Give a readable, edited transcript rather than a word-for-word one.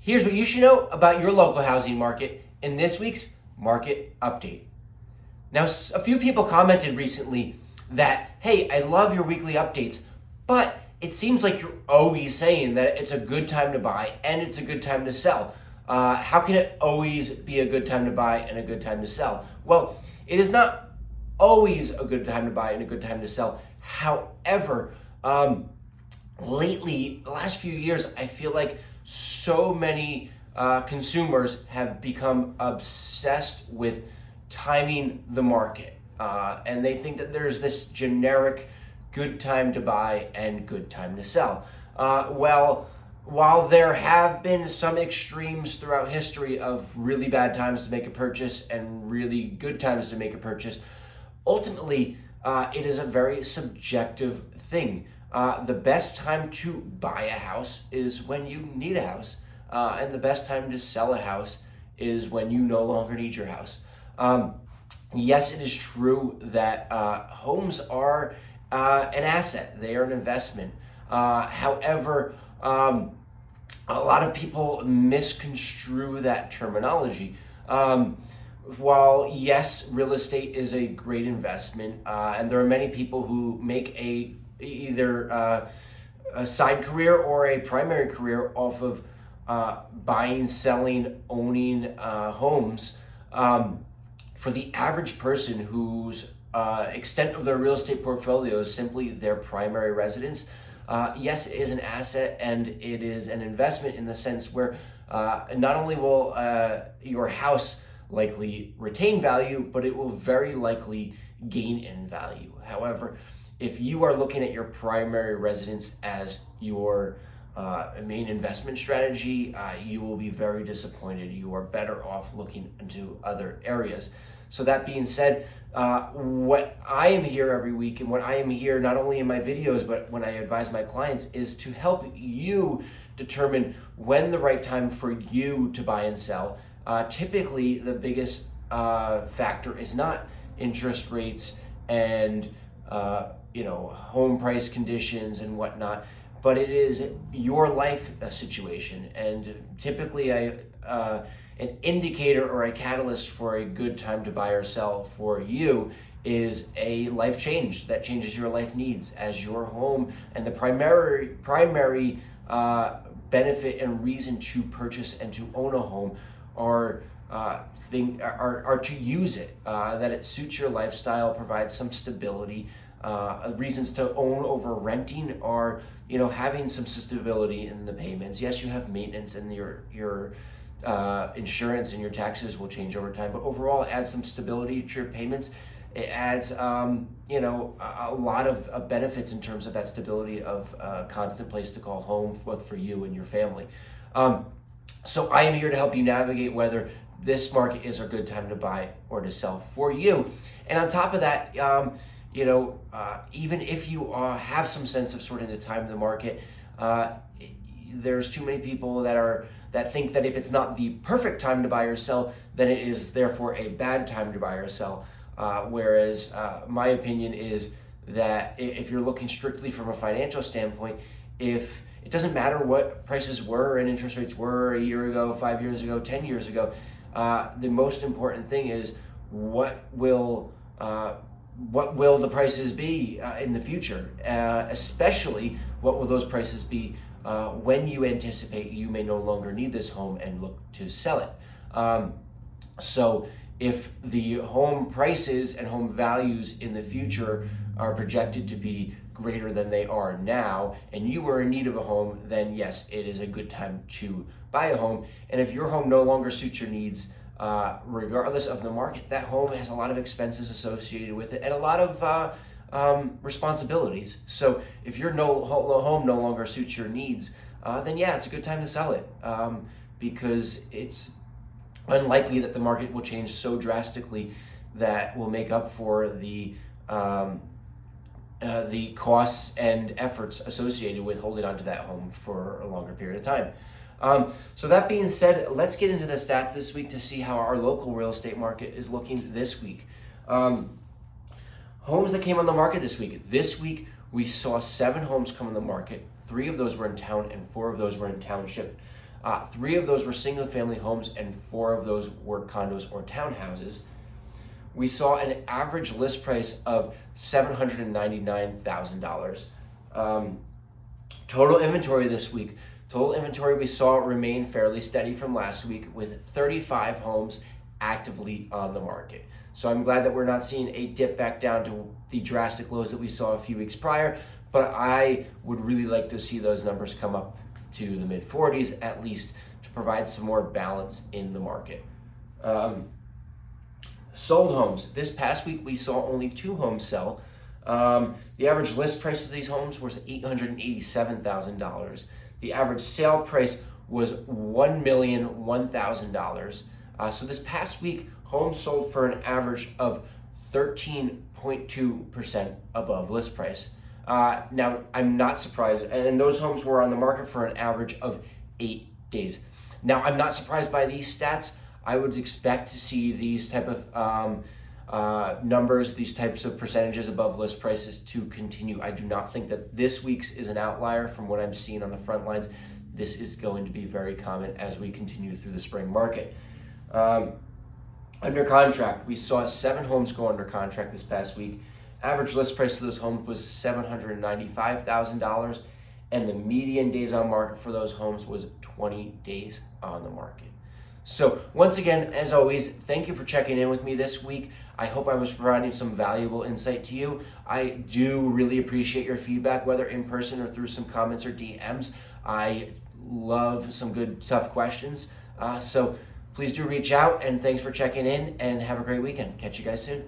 Here's what you should know about your local housing market in this week's Market Update. Now, a few people commented recently that, hey, I love your weekly updates, but it seems like you're always saying that it's a good time to buy and it's a good time to sell. How can it always be a good time to buy and a good time to sell? Well, it is not always a good time to buy and a good time to sell. However, lately, the last few years, I feel like so many consumers have become obsessed with timing the market. And they think that there's this generic good time to buy and good time to sell. Well, while there have been some extremes throughout history of really bad times to make a purchase and really good times to make a purchase, ultimately, it is a very subjective thing. The best time to buy a house is when you need a house, and the best time to sell a house is when you no longer need your house. Yes, it is true that homes are an asset. They are an investment. However, a lot of people misconstrue that terminology. While yes, real estate is a great investment, and there are many people who make either a side career or a primary career off of buying, selling, owning homes. For the average person whose extent of their real estate portfolio is simply their primary residence, yes, it is an asset and it is an investment in the sense where not only will your house likely retain value, but it will very likely gain in value. However, if you are looking at your primary residence as your main investment strategy, you will be very disappointed. You are better off looking into other areas. So that being said, what I am here every week and what I am here not only in my videos, but when I advise my clients is to help you determine when the right time for you to buy and sell. Typically, the biggest factor is not interest rates and home price conditions and whatnot, but it is your life situation. And typically, an indicator or a catalyst for a good time to buy or sell for you is a life change that changes your life needs as your home, and the primary benefit and reason to purchase and to own a home are to use it, that it suits your lifestyle, provides some stability. Reasons to own over renting are, having some stability in the payments. Yes, you have maintenance and your insurance and your taxes will change over time, but overall it adds some stability to your payments. It adds, a lot of benefits in terms of that stability of a constant place to call home, both for you and your family. So I am here to help you navigate whether this market is a good time to buy or to sell for you. And on top of that, even if you have some sense of sorting the time of the market, there's too many people that think that if it's not the perfect time to buy or sell, then it is therefore a bad time to buy or sell. Whereas my opinion is that if you're looking strictly from a financial standpoint, if it doesn't matter what prices were and interest rates were a year ago, 5 years ago, 10 years ago, the most important thing is what will the prices be in the future, especially what will those prices be when you anticipate you may no longer need this home and look to sell it. So if the home prices and home values in the future are projected to be greater than they are now, and you are in need of a home, then yes, it is a good time to buy a home. And if your home no longer suits your needs, regardless of the market, that home has a lot of expenses associated with it and a lot of responsibilities. So if your home no longer suits your needs, then yeah, it's a good time to sell it, because it's unlikely that the market will change so drastically that will make up for the costs and efforts associated with holding onto that home for a longer period of time. So that being said, let's get into the stats this week to see how our local real estate market is looking this week. Homes that came on the market this week. This week, we saw 7 homes come on the market. 3 of those were in town and 4 of those were in township. 3 of those were single-family homes, and 4 of those were condos or townhouses. We saw an average list price of $799,000. Total inventory this week. Total inventory we saw remain fairly steady from last week, with 35 homes actively on the market. So I'm glad that we're not seeing a dip back down to the drastic lows that we saw a few weeks prior, but I would really like to see those numbers come up to the mid 40s at least to provide some more balance in the market. Sold homes. This past week we saw only 2 homes sell. The average list price of these homes was $887,000. The average sale price was $1,001,000. So this past week, homes sold for an average of 13.2% above list price. Now, I'm not surprised, and those homes were on the market for an average of 8 days. Now, I'm not surprised by these stats. I would expect to see these type of numbers, these types of percentages above list prices to continue. I do not think that this week's is an outlier from what I'm seeing on the front lines. This is going to be very common as we continue through the spring market. Under contract, we saw 7 homes go under contract this past week. Average list price of those homes was $795,000, and the median days on market for those homes was 20 days on the market. So once again, as always, thank you for checking in with me this week. I hope I was providing some valuable insight to you. I do really appreciate your feedback, whether in person or through some comments or DMs. I love some good, tough questions. So please do reach out, and thanks for checking in, and have a great weekend. Catch you guys soon.